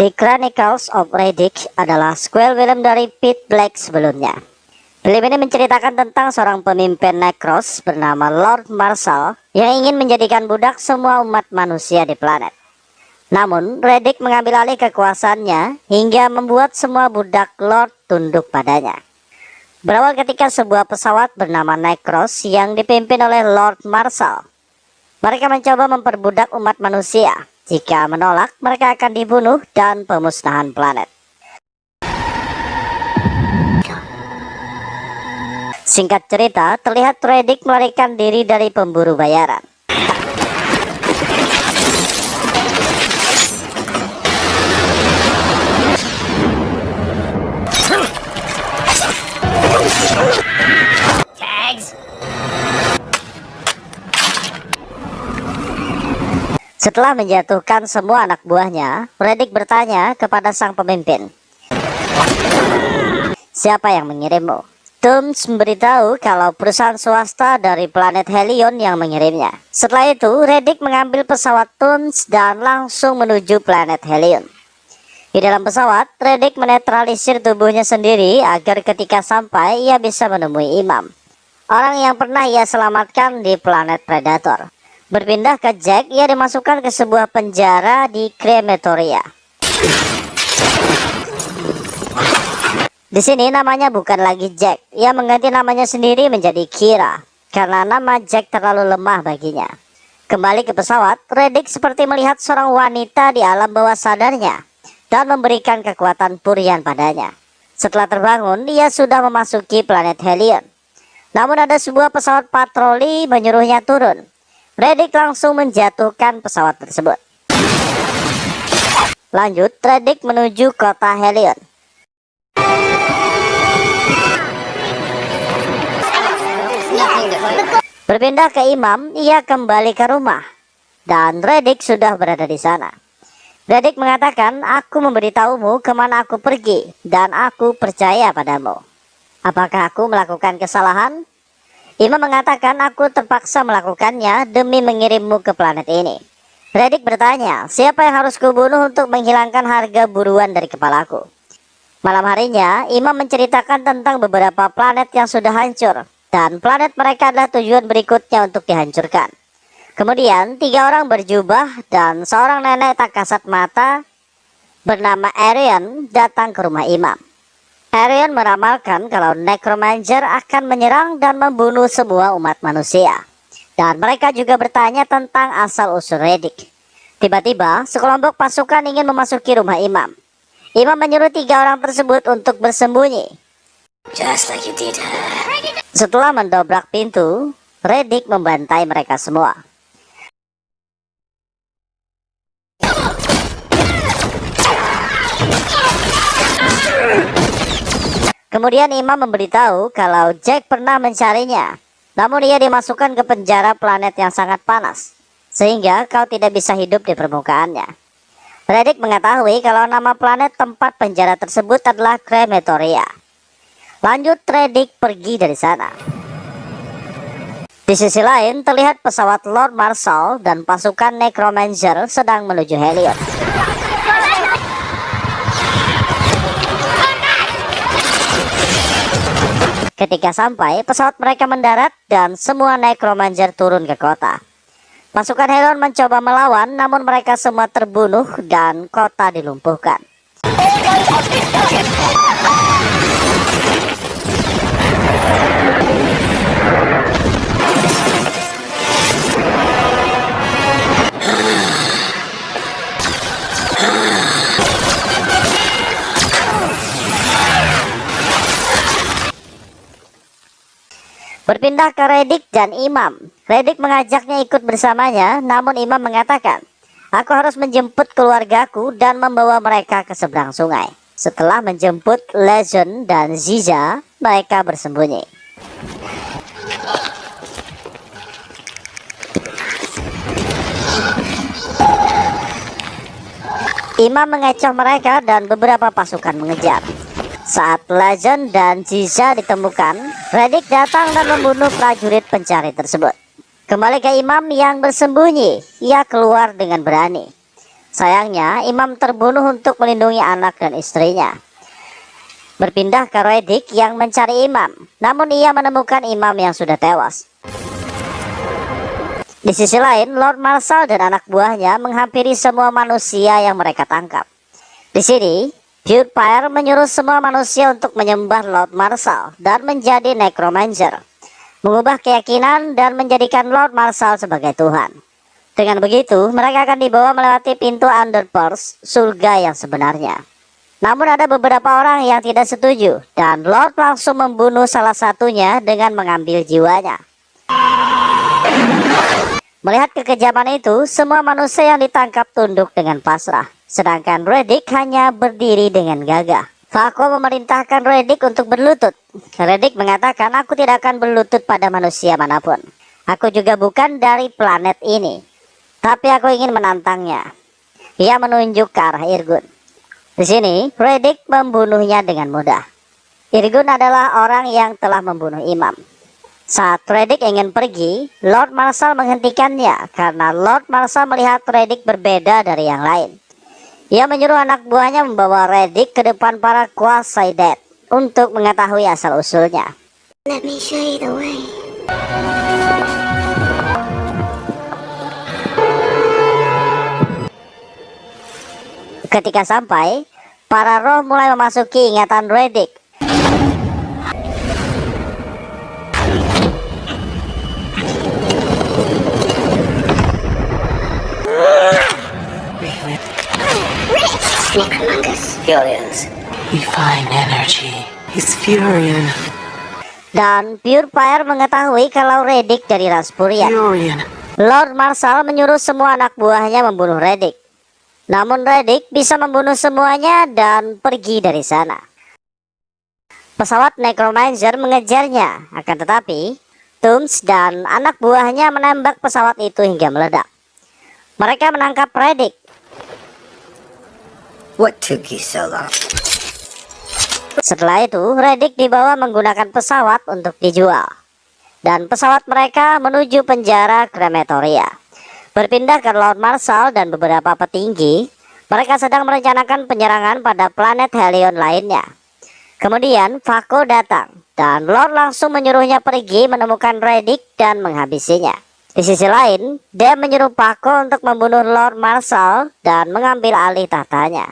The Chronicles of Riddick adalah sequel film dari Pete Black sebelumnya. Film ini menceritakan tentang seorang pemimpin Necros bernama Lord Marshall yang ingin menjadikan budak semua umat manusia di planet. Namun, Riddick mengambil alih kekuasaannya hingga membuat semua budak Lord tunduk padanya. Berawal ketika sebuah pesawat bernama Necros yang dipimpin oleh Lord Marshall. Mereka mencoba memperbudak umat manusia. Jika menolak, mereka akan dibunuh dan pemusnahan planet. Singkat cerita, terlihat Riddick melarikan diri dari pemburu bayaran. Setelah menjatuhkan semua anak buahnya, Riddick bertanya kepada sang pemimpin, "Siapa yang mengirimmu?" Tooms memberitahu kalau perusahaan swasta dari planet Helion yang mengirimnya. Setelah itu, Riddick mengambil pesawat Tooms dan langsung menuju planet Helion. Di dalam pesawat, Riddick menetralisir tubuhnya sendiri agar ketika sampai ia bisa menemui Imam, orang yang pernah ia selamatkan di planet Predator. Berpindah ke Jack, ia dimasukkan ke sebuah penjara di krematoria. Di sini namanya bukan lagi Jack, ia mengganti namanya sendiri menjadi Kira karena nama Jack terlalu lemah baginya. Kembali ke pesawat, Riddick seperti melihat seorang wanita di alam bawah sadarnya dan memberikan kekuatan purian padanya. Setelah terbangun, ia sudah memasuki planet Helion. Namun ada sebuah pesawat patroli menyuruhnya turun. Riddick langsung menjatuhkan pesawat tersebut. Lanjut, Riddick menuju kota Helion. Berpindah ke Imam, ia kembali ke rumah. Dan Riddick sudah berada di sana. Riddick mengatakan, "Aku memberitahumu kemana aku pergi, dan aku percaya padamu. Apakah aku melakukan kesalahan?" Imam mengatakan, "Aku terpaksa melakukannya demi mengirimmu ke planet ini." Riddick bertanya, "Siapa yang harus kubunuh untuk menghilangkan harga buruan dari kepalaku?" Malam harinya, Imam menceritakan tentang beberapa planet yang sudah hancur, dan planet mereka adalah tujuan berikutnya untuk dihancurkan. Kemudian, 3 orang berjubah dan seorang nenek tak kasat mata bernama Arian datang ke rumah Imam. Arian meramalkan kalau Necromancer akan menyerang dan membunuh semua umat manusia. Dan mereka juga bertanya tentang asal-usul Riddick. Tiba-tiba, sekelompok pasukan ingin memasuki rumah Imam. Imam menyuruh 3 orang tersebut untuk bersembunyi. Just like you did. Setelah mendobrak pintu, Riddick membantai mereka semua. Kemudian Imam memberitahu kalau Jack pernah mencarinya, namun ia dimasukkan ke penjara planet yang sangat panas, sehingga kau tidak bisa hidup di permukaannya. Riddick mengetahui kalau nama planet tempat penjara tersebut adalah krematoria. Lanjut, Riddick pergi dari sana. Di sisi lain, terlihat pesawat Lord Marshall dan pasukan Necromancer sedang menuju Helion. Ketika sampai, pesawat mereka mendarat dan semua Necromancer turun ke kota. Pasukan Helion mencoba melawan, namun mereka semua terbunuh dan kota dilumpuhkan. Berpindah ke Riddick dan Imam. Riddick mengajaknya ikut bersamanya, namun Imam mengatakan, "Aku harus menjemput keluargaku dan membawa mereka ke seberang sungai." Setelah menjemput Legion dan Ziza, mereka bersembunyi. Imam mengecoh mereka dan beberapa pasukan mengejar. Saat Legion dan Ziza ditemukan, Riddick datang dan membunuh prajurit pencari tersebut. Kembali ke Imam yang bersembunyi, ia keluar dengan berani. Sayangnya, Imam terbunuh untuk melindungi anak dan istrinya. Berpindah ke Reddick yang mencari Imam, namun ia menemukan Imam yang sudah tewas. Di sisi lain, Lord Marshal dan anak buahnya menghampiri semua manusia yang mereka tangkap. Di sini, PewDiePie menyuruh semua manusia untuk menyembah Lord Marshal dan menjadi necromancer, mengubah keyakinan dan menjadikan Lord Marshal sebagai Tuhan. Dengan begitu, mereka akan dibawa melewati pintu Underverse, surga yang sebenarnya. Namun ada beberapa orang yang tidak setuju, dan Lord langsung membunuh salah satunya dengan mengambil jiwanya. Melihat kekejaman itu, semua manusia yang ditangkap tunduk dengan pasrah, sedangkan Reddick hanya berdiri dengan gagah. Fako memerintahkan Reddick untuk berlutut. Reddick mengatakan, aku tidak akan berlutut pada manusia manapun. Aku juga bukan dari planet ini, tapi aku ingin menantangnya. Ia menunjuk ke arah Irgun. Di sini, Reddick membunuhnya dengan mudah. Irgun adalah orang yang telah membunuh Imam. Saat Reddick ingin pergi, Lord Marshal menghentikannya karena Lord Marshal melihat Reddick berbeda dari yang lain. Ia menyuruh anak buahnya membawa Reddick ke depan para kuasa Dead untuk mengetahui asal-usulnya. Let me show you the way. Ketika sampai, para roh mulai memasuki ingatan Reddick. Necromangus. Furians. We find energy. He's Furion. Dan PewDiePie mengetahui kalau Reddick dari ras Furian. Furion. Lord Marshal menyuruh semua anak buahnya membunuh Reddick. Namun Reddick bisa membunuh semuanya dan pergi dari sana. Pesawat Necromancer mengejarnya, akan tetapi Tooms dan anak buahnya menembak pesawat itu hingga meledak. Mereka menangkap Reddick. What took you so long? Setelah itu, Reddick dibawa menggunakan pesawat untuk dijual. Dan pesawat mereka menuju penjara krematoria. Berpindah ke Lord Marshal dan beberapa petinggi, mereka sedang merencanakan penyerangan pada planet Helion lainnya. Kemudian, Fako datang, dan Lord langsung menyuruhnya pergi menemukan Reddick dan menghabisinya. Di sisi lain, dia menyuruh Fako untuk membunuh Lord Marshal dan mengambil alih tahtanya.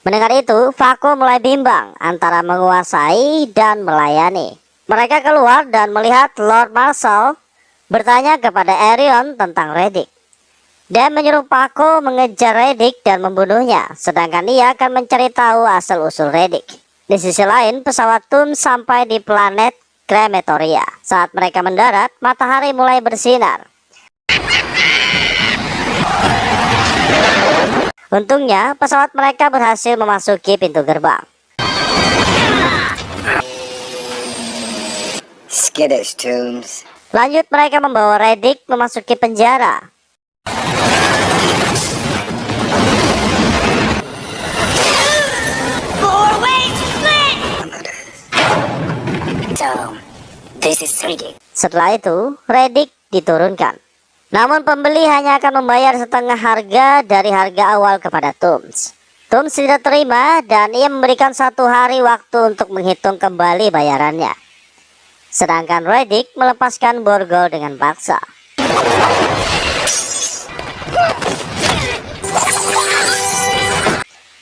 Mendengar itu, Fako mulai bimbang antara menguasai dan melayani. Mereka keluar dan melihat Lord Marshal bertanya kepada Arion tentang Reddick. Dia menyuruh Fako mengejar Reddick dan membunuhnya, sedangkan ia akan mencari tahu asal-usul Reddick. Di sisi lain, pesawat Tooms sampai di planet krematoria. Saat mereka mendarat, matahari mulai bersinar. Untungnya, pesawat mereka berhasil memasuki pintu gerbang. Skittish, Tooms. Lanjut, mereka membawa Reddick memasuki penjara. So, this is Reddick. Setelah itu, Reddick diturunkan. Namun pembeli hanya akan membayar setengah harga dari harga awal kepada Tooms. Tooms tidak terima dan ia memberikan 1 hari waktu untuk menghitung kembali bayarannya. Sedangkan Reddick melepaskan borgol dengan paksa.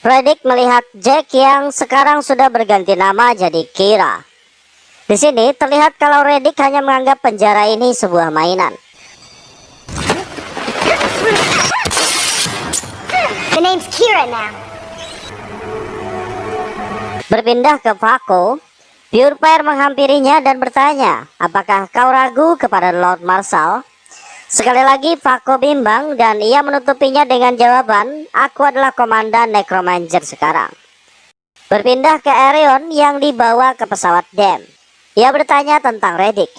Reddick melihat Jack yang sekarang sudah berganti nama jadi Kira. Di sini terlihat kalau Reddick hanya menganggap penjara ini sebuah mainan. The name's Kira now. Berpindah ke Fako, PewDiePie menghampirinya dan bertanya, apakah kau ragu kepada Lord Marshal? Sekali lagi Fako bimbang dan ia menutupinya dengan jawaban, aku adalah komandan Necromancer sekarang. Berpindah ke Arion yang dibawa ke pesawat Dem. Ia bertanya tentang Reddick.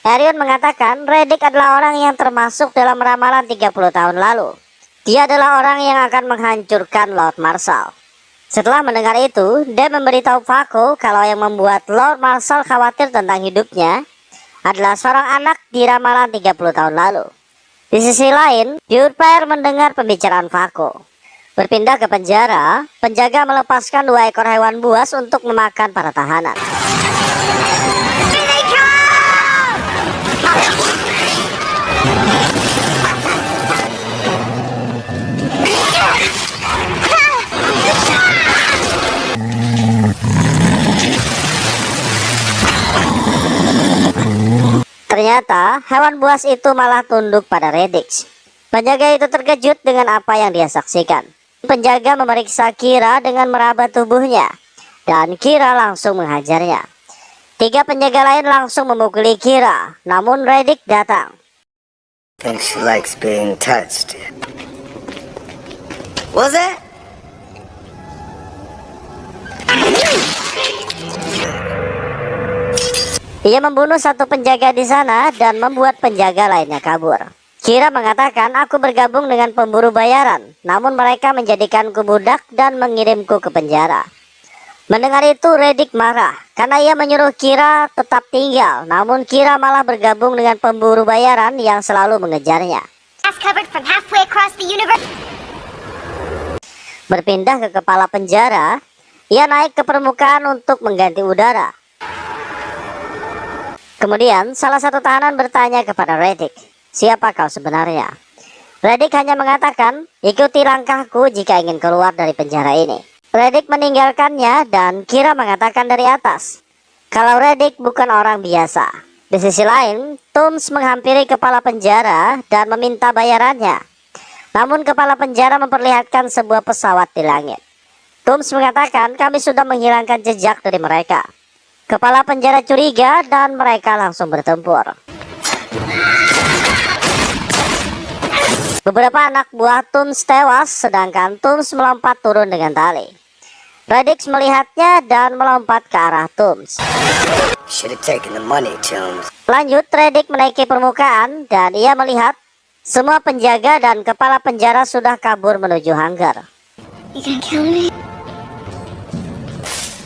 Arion mengatakan Reddick adalah orang yang termasuk dalam ramalan 30 tahun lalu. Dia adalah orang yang akan menghancurkan Lord Marshal. Setelah mendengar itu, dia memberitahu Fako kalau yang membuat Lord Marshal khawatir tentang hidupnya adalah seorang anak di ramalan 30 tahun lalu. Di sisi lain, PewDiePie mendengar pembicaraan Fako. Berpindah ke penjara, penjaga melepaskan 2 ekor hewan buas untuk memakan para tahanan. Ternyata hewan buas itu malah tunduk pada Radix. Penjaga itu terkejut dengan apa yang dia saksikan. Penjaga memeriksa Kira dengan meraba tubuhnya, dan Kira langsung menghajarnya. 3 penjaga lain langsung memukuli Kira, namun Radix datang. Think she likes being touched. Was that? Ia membunuh 1 penjaga di sana dan membuat penjaga lainnya kabur. Kira mengatakan, aku bergabung dengan pemburu bayaran, namun mereka menjadikanku budak dan mengirimku ke penjara. Mendengar itu, Radix marah karena ia menyuruh Kira tetap tinggal, namun Kira malah bergabung dengan pemburu bayaran yang selalu mengejarnya. Covered from halfway across the universe. Berpindah ke kepala penjara, ia naik ke permukaan untuk mengganti udara. Kemudian, salah satu tahanan bertanya kepada Radix, siapa kau sebenarnya? Radix hanya mengatakan, ikuti langkahku jika ingin keluar dari penjara ini. Radix meninggalkannya dan Kira mengatakan dari atas, kalau Radix bukan orang biasa. Di sisi lain, Tooms menghampiri kepala penjara dan meminta bayarannya. Namun kepala penjara memperlihatkan sebuah pesawat di langit. Tooms mengatakan, kami sudah menghilangkan jejak dari mereka. Kepala penjara curiga dan mereka langsung bertempur. Beberapa anak buah Tooms tewas, sedangkan Tooms melompat turun dengan tali. Radix melihatnya dan melompat ke arah Tooms. Should have taken the money, Tooms. Lanjut, Radix menaiki permukaan dan ia melihat semua penjaga dan kepala penjara sudah kabur menuju hanggar. You gonna kill me?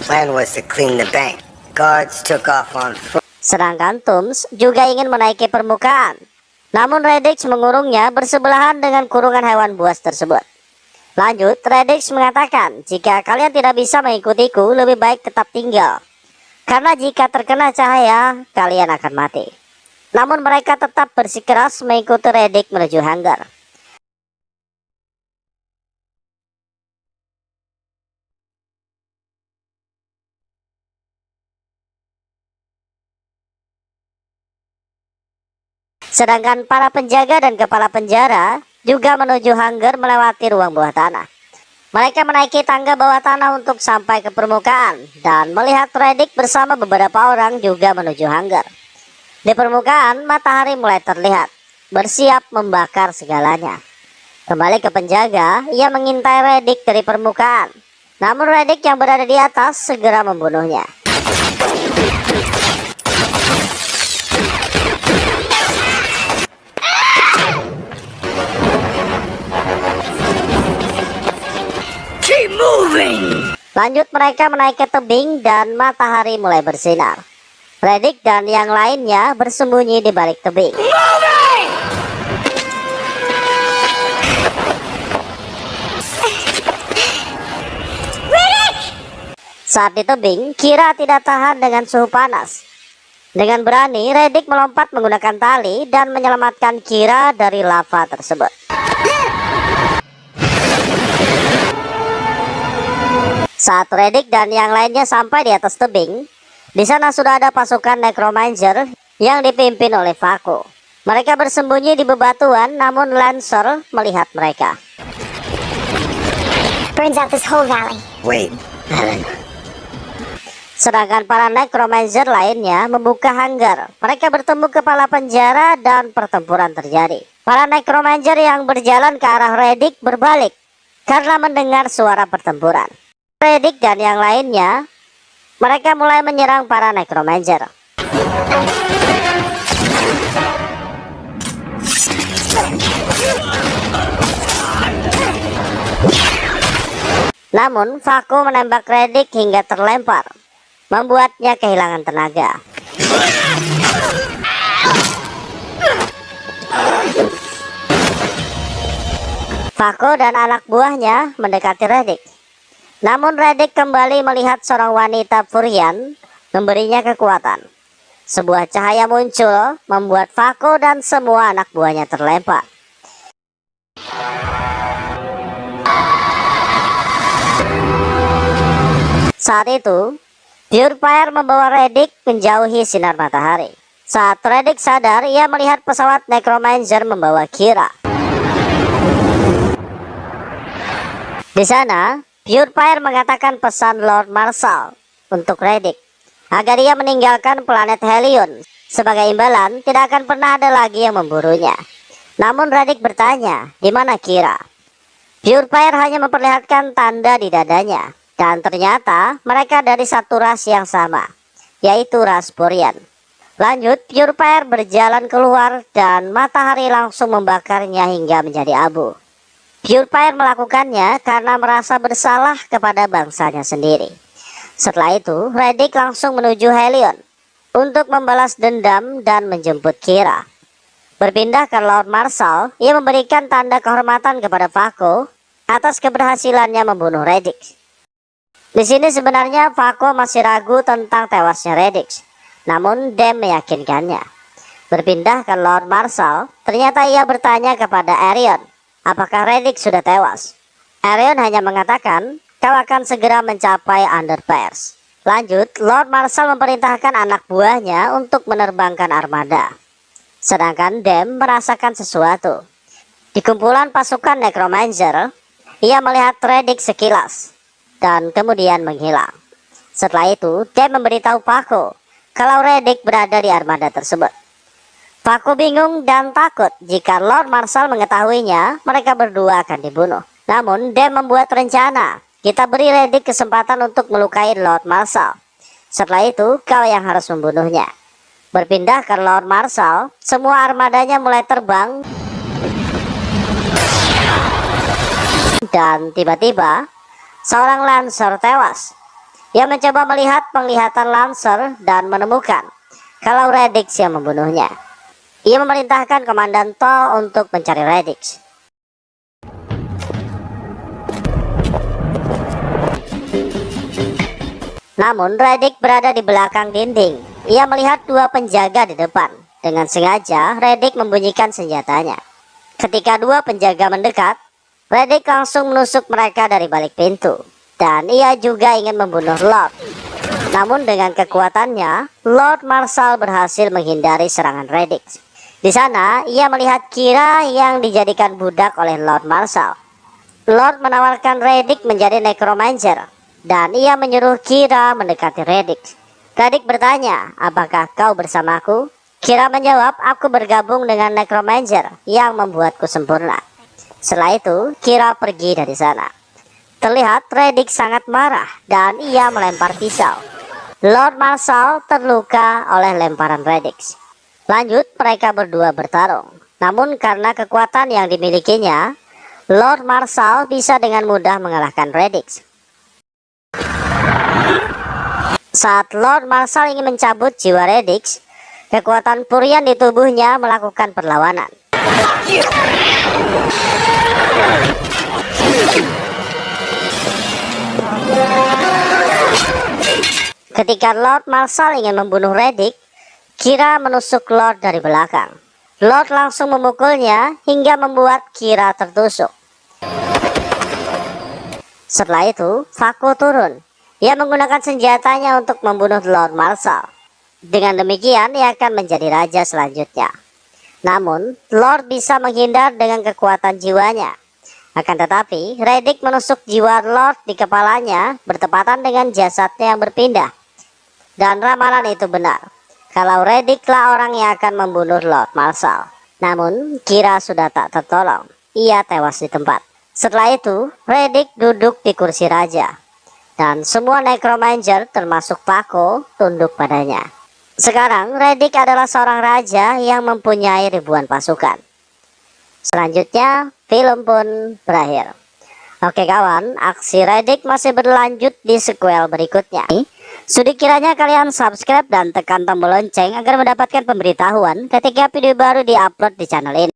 Plan was to clean the bank. Guards took off on foot. Sedangkan Tooms juga ingin menaiki permukaan. Namun Radix mengurungnya bersebelahan dengan kurungan hewan buas tersebut. Lanjut, Radix mengatakan, jika kalian tidak bisa mengikutiku, lebih baik tetap tinggal. Karena jika terkena cahaya, kalian akan mati. Namun mereka tetap bersikeras mengikuti Radix menuju hanggar. Sedangkan para penjaga dan kepala penjara juga menuju hanggar melewati ruang bawah tanah. Mereka menaiki tangga bawah tanah untuk sampai ke permukaan dan melihat Radix bersama beberapa orang juga menuju hanggar. Di permukaan, matahari mulai terlihat, bersiap membakar segalanya. Kembali ke penjaga, ia mengintai Radix dari permukaan. Namun Radix yang berada di atas segera membunuhnya. Lanjut, mereka menaiki tebing dan matahari mulai bersinar. Radix dan yang lainnya bersembunyi di balik tebing. Saat di tebing, Kira tidak tahan dengan suhu panas. Dengan berani, Radix melompat menggunakan tali dan menyelamatkan Kira dari lava tersebut. Saat Radix dan yang lainnya sampai di atas tebing, di sana sudah ada pasukan Necromancer yang dipimpin oleh Vaco. Mereka bersembunyi di bebatuan, namun Lancer melihat mereka. Burns out this whole valley. Wait, Helen. Sedangkan para Necromancer lainnya membuka hanggar. Mereka bertemu kepala penjara dan pertempuran terjadi. Para Necromancer yang berjalan ke arah Radix berbalik karena mendengar suara pertempuran. Radix dan yang lainnya, mereka mulai menyerang para Necromancer. Namun, Vaco menembak Radix hingga terlempar, membuatnya kehilangan tenaga. Fako dan anak buahnya mendekati Reddick. Namun Reddick kembali melihat seorang wanita Furian memberinya kekuatan. Sebuah cahaya muncul membuat Fako dan semua anak buahnya terlempar. Saat itu, Purifier membawa Reddick menjauhi sinar matahari. Saat Reddick sadar, ia melihat pesawat Necromancer membawa Kira. Di sana, Purifier mengatakan pesan Lord Marshal untuk Reddick agar ia meninggalkan planet Helion. Sebagai imbalan, tidak akan pernah ada lagi yang memburunya. Namun Reddick bertanya, di mana Kira? Purifier hanya memperlihatkan tanda di dadanya. Dan ternyata mereka dari satu ras yang sama, yaitu ras Furian. Lanjut, Purifier berjalan keluar dan matahari langsung membakarnya hingga menjadi abu. Purifier melakukannya karena merasa bersalah kepada bangsanya sendiri. Setelah itu, Reddick langsung menuju Helion untuk membalas dendam dan menjemput Kira. Berpindah ke Lord Marshal, ia memberikan tanda kehormatan kepada Fako atas keberhasilannya membunuh Reddick. Di sini sebenarnya Fako masih ragu tentang tewasnya Reddick, namun Dem meyakinkannya. Berpindah ke Lord Marshal, ternyata ia bertanya kepada Arion, apakah Reddick sudah tewas? Arion hanya mengatakan, kau akan segera mencapai Underpairs. Lanjut, Lord Marshal memerintahkan anak buahnya untuk menerbangkan armada. Sedangkan Dem merasakan sesuatu. Di kumpulan pasukan Necromancer, ia melihat Reddick sekilas dan kemudian menghilang. Setelah itu, Dem memberitahu Fako kalau Reddick berada di armada tersebut. Fako bingung dan takut jika Lord Marshal mengetahuinya, mereka berdua akan dibunuh. Namun, Dem membuat rencana. Kita beri Reddick kesempatan untuk melukai Lord Marshal. Setelah itu, kau yang harus membunuhnya. Berpindah ke Lord Marshal, semua armadanya mulai terbang. Dan tiba-tiba, seorang Lancer tewas. Ia mencoba melihat penglihatan Lancer dan menemukan kalau Reddick yang membunuhnya. Ia memerintahkan Komandan Tol untuk mencari Reddick. Namun Reddick berada di belakang dinding. Ia melihat dua penjaga di depan. Dengan sengaja Reddick membunyikan senjatanya. Ketika dua penjaga mendekat, Reddick langsung menusuk mereka dari balik pintu. Dan ia juga ingin membunuh Lord. Namun dengan kekuatannya, Lord Marshal berhasil menghindari serangan Reddick. Di sana, ia melihat Kira yang dijadikan budak oleh Lord Marshal. Lord menawarkan Reddick menjadi Necromancer. Dan ia menyuruh Kira mendekati Reddick. Reddick bertanya, apakah kau bersamaku? Kira menjawab, aku bergabung dengan Necromancer yang membuatku sempurna. Setelah itu, Kira pergi dari sana. Terlihat Reddick sangat marah dan ia melempar pisau. Lord Marshal terluka oleh lemparan Reddick. Lanjut, mereka berdua bertarung. Namun karena kekuatan yang dimilikinya, Lord Marshal bisa dengan mudah mengalahkan Reddick. Saat Lord Marshal ingin mencabut jiwa Reddick, kekuatan Furian di tubuhnya melakukan perlawanan. Ketika Lord Marshal ingin membunuh Reddick, Kira menusuk Lord dari belakang. Lord langsung memukulnya hingga membuat Kira tertusuk. Setelah itu, Fako turun. Ia menggunakan senjatanya untuk membunuh Lord Marshal. Dengan demikian, ia akan menjadi raja selanjutnya. Namun, Lord bisa menghindar dengan kekuatan jiwanya. Akan tetapi, Reddick menusuk jiwa Lord di kepalanya bertepatan dengan jasadnya yang berpindah. Dan ramalan itu benar. Kalau Reddicklah orang yang akan membunuh Lord Marshal. Namun, Kira sudah tak tertolong. Ia tewas di tempat. Setelah itu, Reddick duduk di kursi raja. Dan semua Necromancer termasuk Fako tunduk padanya. Sekarang, Reddick adalah seorang raja yang mempunyai ribuan pasukan. Selanjutnya, film pun berakhir. Oke kawan, aksi Reddick masih berlanjut di sequel berikutnya. Sudah kiranya kalian subscribe dan tekan tombol lonceng agar mendapatkan pemberitahuan ketika video baru diupload di channel ini.